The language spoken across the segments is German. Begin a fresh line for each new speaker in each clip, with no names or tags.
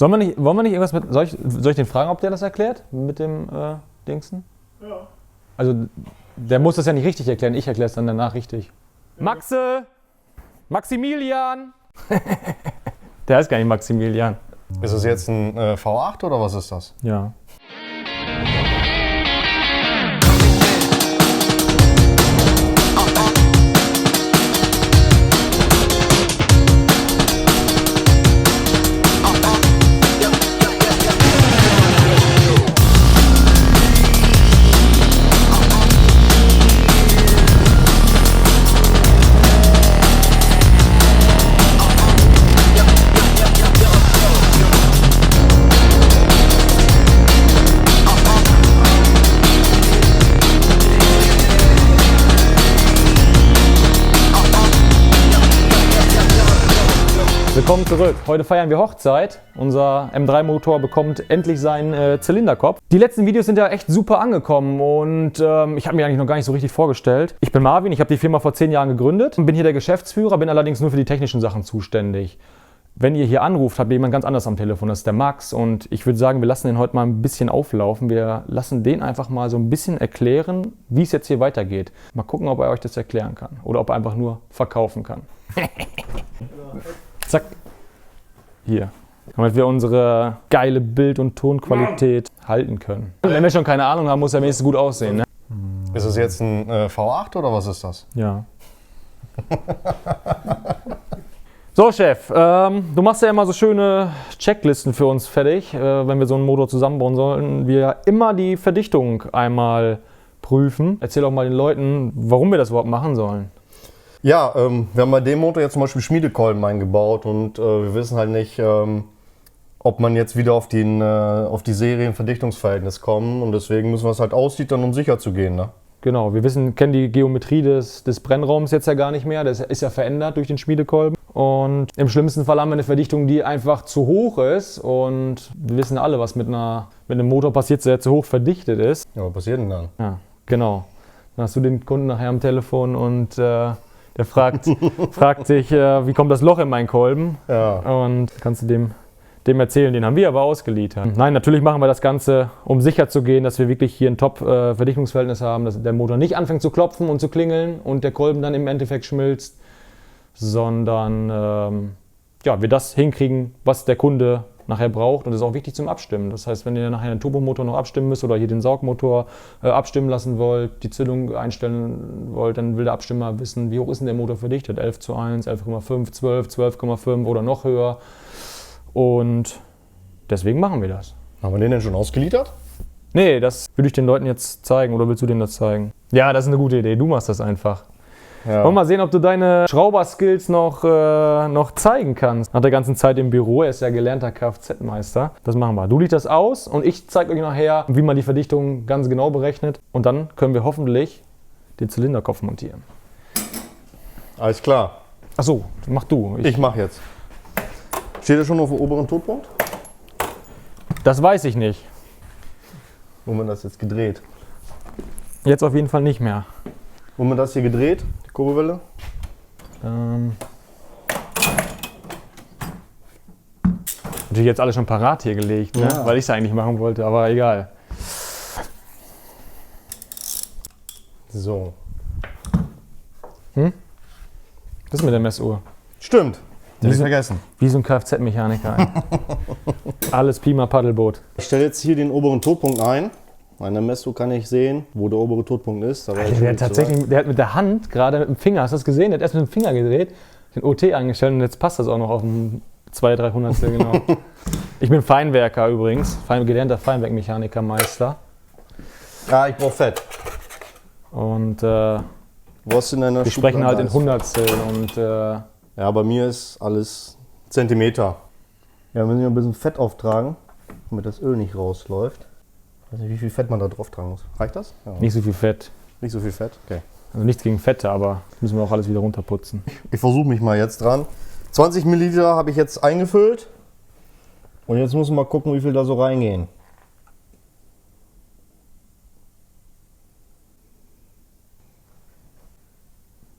Wollen wir nicht irgendwas mit. Soll ich den fragen, ob der das erklärt? Mit dem Dingsen?
Ja.
Also, der muss das ja nicht richtig erklären, ich erkläre es dann danach richtig. Ja. Maxe! Maximilian! Der heißt gar nicht Maximilian.
Ist das jetzt ein V8 oder was ist das?
Ja. Willkommen zurück. Heute feiern wir Hochzeit. Unser M3-Motor bekommt endlich seinen Zylinderkopf. Die letzten Videos sind ja echt super angekommen und ich habe mir eigentlich noch gar nicht so richtig vorgestellt. Ich bin Marvin, ich habe die Firma vor 10 Jahren gegründet, bin hier der Geschäftsführer, bin allerdings nur für die technischen Sachen zuständig. Wenn ihr hier anruft, habt ihr jemand ganz anders am Telefon, das ist der Max und ich würde sagen, wir lassen den heute mal ein bisschen auflaufen. Wir lassen den einfach mal so ein bisschen erklären, wie es jetzt hier weitergeht. Mal gucken, ob er euch das erklären kann oder ob er einfach nur verkaufen kann. Zack. Hier. Damit wir unsere geile Bild- und Tonqualität halten können. Wenn wir schon keine Ahnung haben, muss er wenigstens gut aussehen, ne?
Ist das jetzt ein V8 oder was ist das?
Ja. So, Chef, du machst ja immer so schöne Checklisten für uns fertig, wenn wir so einen Motor zusammenbauen sollten. Wir immer die Verdichtung einmal prüfen. Erzähl doch mal den Leuten, warum wir das überhaupt machen sollen.
Ja, wir haben bei dem Motor jetzt zum Beispiel Schmiedekolben eingebaut und wir wissen halt nicht, ob man jetzt wieder auf die Serienverdichtungsverhältnis kommen und deswegen müssen wir es halt aussiedern, um sicher zu gehen. Ne?
Genau, wir kennen die Geometrie des Brennraums jetzt ja gar nicht mehr, das ist ja verändert durch den Schmiedekolben. Und im schlimmsten Fall haben wir eine Verdichtung, die einfach zu hoch ist und wir wissen alle, was mit einem Motor passiert, der zu hoch verdichtet ist.
Ja, was passiert denn dann?
Ja, genau. Dann hast du den Kunden nachher am Telefon und der fragt sich, wie kommt das Loch in meinen Kolben?
Ja.
Und kannst du dem erzählen, den haben wir aber ausgeliefert. Nein, natürlich machen wir das Ganze, um sicher zu gehen, dass wir wirklich hier ein Top-Verdichtungsverhältnis haben, dass der Motor nicht anfängt zu klopfen und zu klingeln und der Kolben dann im Endeffekt schmilzt, sondern wir das hinkriegen, was der Kunde nachher braucht und das ist auch wichtig zum Abstimmen. Das heißt, wenn ihr nachher einen Turbomotor noch abstimmen müsst oder hier den Saugmotor abstimmen lassen wollt, die Zündung einstellen wollt, dann will der Abstimmer wissen, wie hoch ist denn der Motor verdichtet? 11:1, 11,5, 12, 12,5 oder noch höher. Und deswegen machen wir das.
Haben wir den denn schon ausgeliefert?
Nee, das würde ich den Leuten jetzt zeigen oder willst du denen das zeigen? Ja, das ist eine gute Idee, du machst das einfach.
Ja.
Wollen wir mal sehen, ob du deine Schrauberskills noch zeigen kannst. Nach der ganzen Zeit im Büro, er ist ja gelernter Kfz-Meister. Das machen wir. Du liest das aus und ich zeige euch nachher, wie man die Verdichtung ganz genau berechnet. Und dann können wir hoffentlich den Zylinderkopf montieren.
Alles klar.
Achso, mach du.
Ich mach jetzt. Steht er schon auf dem oberen Totpunkt?
Das weiß ich nicht.
Wo man das jetzt gedreht?
Jetzt auf jeden Fall nicht mehr.
Wo man das hier gedreht? Die Kurbelwelle?
Natürlich jetzt alles schon parat hier gelegt, ne?
Ja.
Weil ich es eigentlich machen wollte, aber egal.
So.
Was ist mit der Messuhr?
Stimmt. Den hab ich
Wieso-
vergessen.
Wie so ein Kfz-Mechaniker. Alles Pima Paddelboot.
Ich stelle jetzt hier den oberen Totpunkt ein. An der Messuhr kann ich sehen, wo der obere Totpunkt ist. Da war ich schon
Der hat mit der Hand, gerade mit dem Finger, hast du das gesehen? Der hat erst mit dem Finger gedreht, den OT eingestellt und jetzt passt das auch noch auf ein 200-300 genau. Ich bin Feinwerker übrigens, gelernter Feinwerkmechanikermeister.
Ja, ich brauche Fett.
Und
Wo hast du in deiner
wir sprechen halt in
Schublade?
Hundertstel und
Ja, bei mir ist alles Zentimeter. Ja, wir müssen hier ein bisschen Fett auftragen, damit das Öl nicht rausläuft. Ich weiß nicht, wie viel Fett man da drauf tragen muss. Reicht das? Ja.
nicht so viel Fett.
Nicht so viel Fett? Okay.
Also nichts gegen Fette, aber müssen wir auch alles wieder runterputzen.
Ich versuche mich mal jetzt dran. 20 Milliliter habe ich jetzt eingefüllt. Und jetzt muss man mal gucken, wie viel da so reingehen.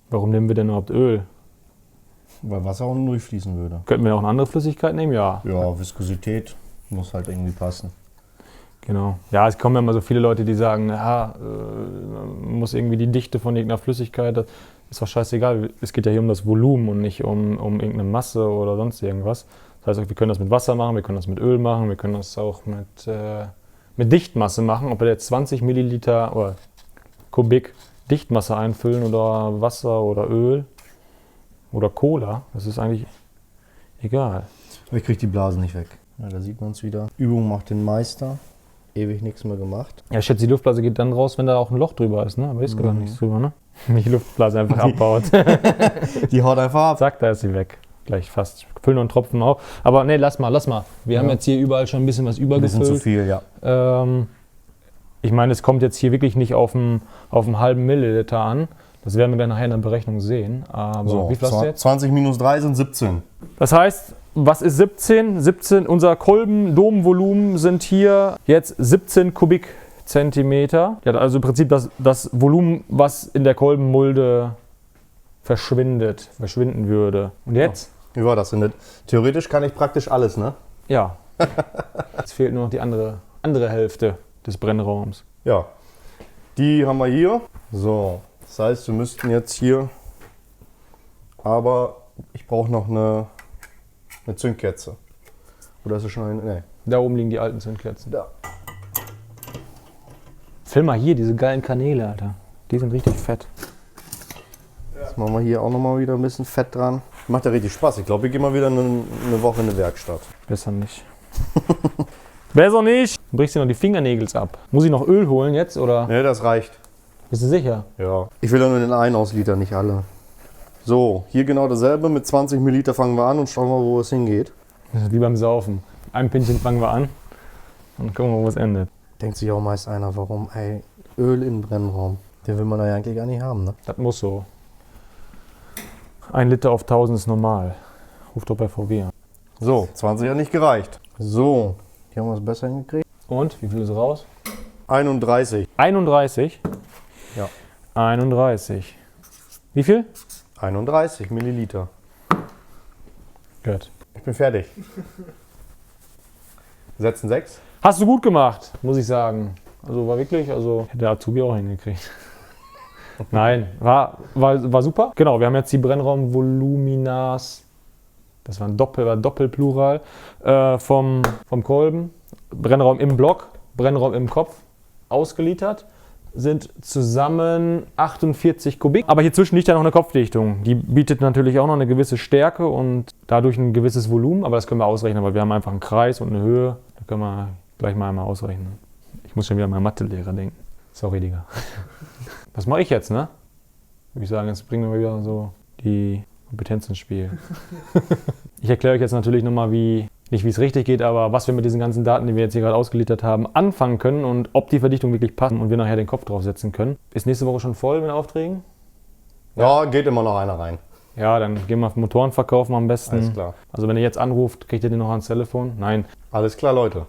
Warum nehmen wir denn überhaupt Öl?
Weil Wasser unten durchfließen würde.
Könnten wir auch eine andere Flüssigkeit nehmen? Ja.
Ja, Viskosität muss halt irgendwie passen.
Genau. Ja, es kommen ja immer so viele Leute, die sagen, ja, muss irgendwie die Dichte von irgendeiner Flüssigkeit, das ist doch scheißegal. Es geht ja hier um das Volumen und nicht um irgendeine Masse oder sonst irgendwas. Das heißt, wir können das mit Wasser machen, wir können das mit Öl machen, wir können das auch mit Dichtmasse machen. Ob wir jetzt 20 Milliliter oder Kubik Dichtmasse einfüllen oder Wasser oder Öl oder Cola, das ist eigentlich egal.
Aber ich kriege die Blasen nicht weg. Ja, da sieht man es wieder. Übung macht den Meister. Ewig nichts mehr gemacht.
Ja, ich schätze, die Luftblase geht dann raus, wenn da auch ein Loch drüber ist, ne? Aber ist gar nichts drüber, ne? Wenn die Luftblase einfach abbaut.
Die haut einfach ab.
Zack, da ist sie weg. Gleich fast. Füllen noch einen Tropfen auf. Aber nee, lass mal. Wir haben jetzt hier überall schon ein bisschen was übergefüllt.
Ein bisschen zu viel, ja.
Ich meine, es kommt jetzt hier wirklich nicht auf einen halben Milliliter an. Das werden wir dann nachher in der Berechnung sehen. Aber
So,
wie viel hast du jetzt?
20 minus 3 sind 17.
Das heißt, was ist 17? 17, unser Kolben-Domvolumen sind hier jetzt 17 Kubikzentimeter. Ja, also im Prinzip das Volumen, was in der Kolbenmulde verschwinden würde. Und jetzt?
Wie war das denn? Theoretisch kann ich praktisch alles, ne?
Ja. Jetzt fehlt nur noch die andere Hälfte des Brennraums.
Ja. Die haben wir hier. So, das heißt, wir müssten jetzt hier, aber ich brauche noch eine Zündkerze. Oder ist es schon eine? Nee.
Da oben liegen die alten Zündkerzen.
Da.
Film mal hier, diese geilen Kanäle, Alter. Die sind richtig fett.
Jetzt machen wir hier auch nochmal wieder ein bisschen Fett dran. Macht ja richtig Spaß. Ich glaube, wir gehen mal wieder eine Woche in die Werkstatt.
Besser nicht. Besser nicht! Du brichst dir noch die Fingernägel ab. Muss ich noch Öl holen jetzt, oder?
Ne, das reicht.
Bist du sicher?
Ja. Ich will ja nur den einen auslitern, nicht alle. So, hier genau dasselbe. Mit 20 Milliliter fangen wir an und schauen mal, wo es hingeht.
Das ist wie beim Saufen. Ein Pinchen fangen wir an und gucken wir, wo es endet.
Denkt sich auch meist einer, warum, ey, Öl im Brennraum. Den will man da ja eigentlich gar nicht haben, ne?
Das muss so. 1 Liter auf 1000 ist normal. Ruft doch bei VW an.
So, 20 hat nicht gereicht. So, hier haben wir es besser hingekriegt.
Und, wie viel ist raus?
31.
31?
Ja.
31. Wie viel?
31 Milliliter.
Gut.
Ich bin fertig. Setzen 6.
Hast du gut gemacht, muss ich sagen. Also war wirklich, hätte der Azubi auch hingekriegt. Nein, war super. Genau, wir haben jetzt die Brennraumvoluminas, das war Doppelplural, vom Kolben. Brennraum im Block, Brennraum im Kopf ausgeliefert. Sind zusammen 48 Kubik. Aber hier zwischen liegt ja noch eine Kopfdichtung. Die bietet natürlich auch noch eine gewisse Stärke und dadurch ein gewisses Volumen. Aber das können wir ausrechnen, weil wir haben einfach einen Kreis und eine Höhe. Da können wir gleich mal einmal ausrechnen. Ich muss schon wieder an meinen Mathelehrer denken. Sorry, Digga. Was mache ich jetzt, ne? Würde ich sagen, jetzt bringen wir wieder so die Kompetenz ins Spiel. Ich erkläre euch jetzt natürlich nochmal, nicht wie es richtig geht, aber was wir mit diesen ganzen Daten, die wir jetzt hier gerade ausgeliefert haben, anfangen können und ob die Verdichtung wirklich passt und wir nachher den Kopf draufsetzen können. Ist nächste Woche schon voll mit Aufträgen?
Ja, geht immer noch einer rein.
Ja, dann gehen wir auf Motoren verkaufen am besten.
Alles klar.
Also wenn ihr jetzt anruft, kriegt ihr den noch ans Telefon? Nein.
Alles klar, Leute.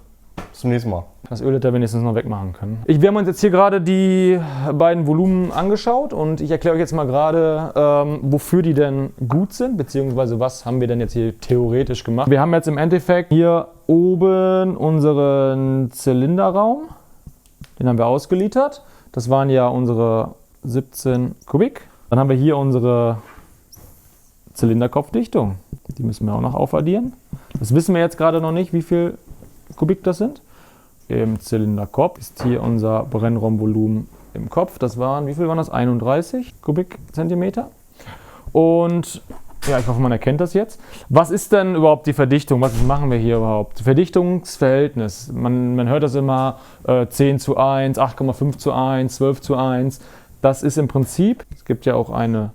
Bis zum nächsten Mal.
Das Öl hätte er wenigstens noch wegmachen können. Wir haben uns jetzt hier gerade die beiden Volumen angeschaut und ich erkläre euch jetzt mal gerade, wofür die denn gut sind, beziehungsweise was haben wir denn jetzt hier theoretisch gemacht. Wir haben jetzt im Endeffekt hier oben unseren Zylinderraum, den haben wir ausgeliefert. Das waren ja unsere 17 Kubik. Dann haben wir hier unsere Zylinderkopfdichtung. Die müssen wir auch noch aufaddieren. Das wissen wir jetzt gerade noch nicht, wie viel Kubik das sind. Im Zylinderkopf ist hier unser Brennraumvolumen im Kopf. Das waren, wie viel waren das? 31 Kubikzentimeter. Und ja, ich hoffe, man erkennt das jetzt. Was ist denn überhaupt die Verdichtung? Was machen wir hier überhaupt? Verdichtungsverhältnis. Man hört das immer 10 zu 1, 8,5 zu 1, 12 zu 1. Das ist im Prinzip, es gibt ja auch eine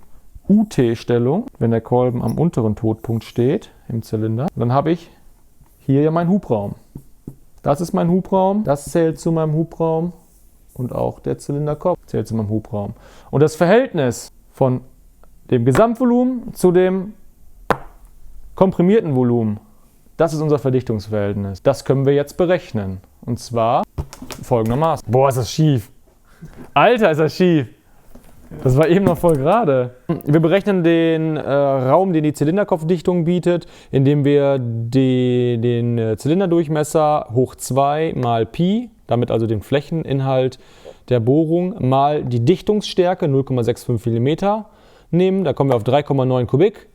UT-Stellung, wenn der Kolben am unteren Todpunkt steht im Zylinder. Dann habe ich hier ja meinen Hubraum. Das ist mein Hubraum, das zählt zu meinem Hubraum und auch der Zylinderkopf zählt zu meinem Hubraum. Und das Verhältnis von dem Gesamtvolumen zu dem komprimierten Volumen, das ist unser Verdichtungsverhältnis. Das können wir jetzt berechnen. Und zwar folgendermaßen. Boah, ist das schief. Alter, ist das schief. Das war eben noch voll gerade. Wir berechnen den Raum, den die Zylinderkopfdichtung bietet, indem wir den Zylinderdurchmesser hoch 2 mal Pi, damit also den Flächeninhalt der Bohrung, mal die Dichtungsstärke 0,65 mm nehmen. Da kommen wir auf 3,9 Kubik.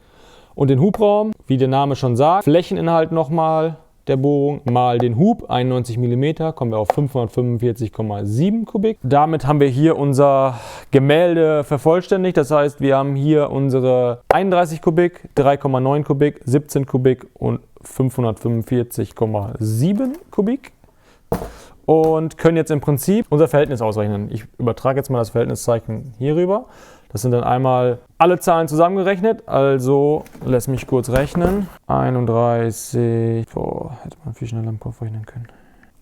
Und den Hubraum, wie der Name schon sagt, Flächeninhalt nochmal der Bohrung mal den Hub, 91 mm, kommen wir auf 545,7 Kubik. Damit haben wir hier unser Gemälde vervollständigt. Das heißt, wir haben hier unsere 31 Kubik, 3,9 Kubik, 17 Kubik und 545,7 Kubik. Und können jetzt im Prinzip unser Verhältnis ausrechnen. Ich übertrage jetzt mal das Verhältniszeichen hier rüber. Das sind dann einmal alle Zahlen zusammengerechnet, also lass mich kurz rechnen. 31, hätte man viel schneller im Kopf rechnen können.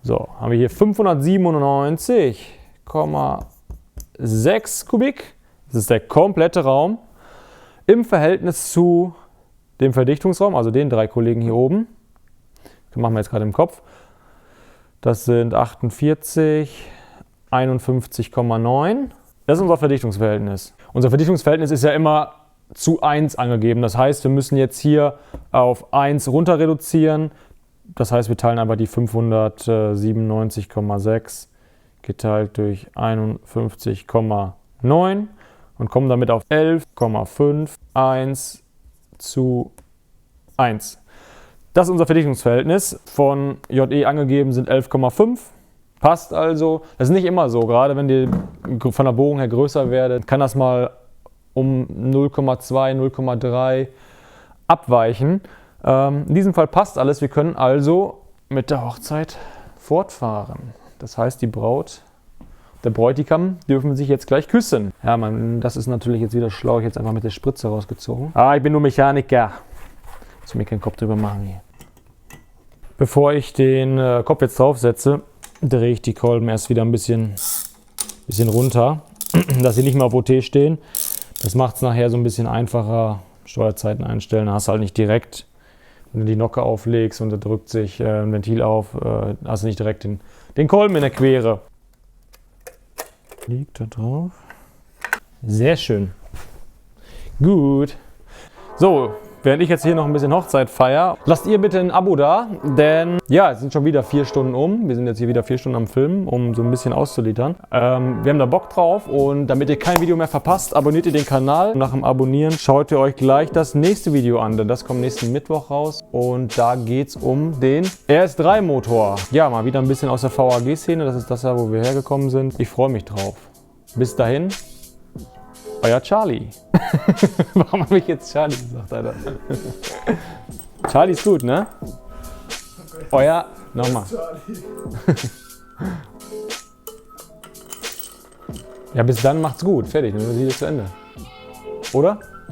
So, haben wir hier 597,6 Kubik. Das ist der komplette Raum im Verhältnis zu dem Verdichtungsraum, also den 3 Kollegen hier oben. Das machen wir jetzt gerade im Kopf. Das sind 48, 51,9. Das ist unser Verdichtungsverhältnis. Unser Verdichtungsverhältnis ist ja immer zu 1 angegeben. Das heißt, wir müssen jetzt hier auf 1 runter reduzieren. Das heißt, wir teilen einfach die 597,6 geteilt durch 51,9 und kommen damit auf 11,51 zu 1. Das ist unser Verdichtungsverhältnis. Von JE angegeben sind 11,5. Passt also. Das ist nicht immer so. Gerade wenn die von der Bohrung her größer werden, kann das mal um 0,2, 0,3 abweichen. In diesem Fall passt alles. Wir können also mit der Hochzeit fortfahren. Das heißt, die Braut, der Bräutigam dürfen sich jetzt gleich küssen. Ja, das ist natürlich jetzt wieder schlau. Ich habe jetzt einfach mit der Spritze rausgezogen. Ich bin nur Mechaniker. Muss mir keinen Kopf drüber machen hier. Bevor ich den Kopf jetzt draufsetze, drehe ich die Kolben erst wieder ein bisschen runter, dass sie nicht mehr auf OT stehen. Das macht es nachher so ein bisschen einfacher. Steuerzeiten einstellen, da hast du halt nicht direkt, wenn du die Nocke auflegst und da drückt sich ein Ventil auf, hast du nicht direkt den Kolben in der Quere. Liegt da drauf. Sehr schön. Gut. So. Während ich jetzt hier noch ein bisschen Hochzeit feiere, lasst ihr bitte ein Abo da, denn ja, es sind schon wieder 4 Stunden um. Wir sind jetzt hier wieder 4 Stunden am Filmen, um so ein bisschen auszulitern. Wir haben da Bock drauf und damit ihr kein Video mehr verpasst, abonniert ihr den Kanal. Nach dem Abonnieren schaut ihr euch gleich das nächste Video an, denn das kommt nächsten Mittwoch raus und da geht es um den RS3-Motor. Ja, mal wieder ein bisschen aus der VAG-Szene, das ist das ja, wo wir hergekommen sind. Ich freue mich drauf. Bis dahin. Euer Charlie. Warum habe ich jetzt Charlie gesagt, Alter? Charlie ist gut, ne? Okay. Euer... Nochmal. Ja, bis dann macht's gut. Fertig, dann ist es zu Ende. Oder?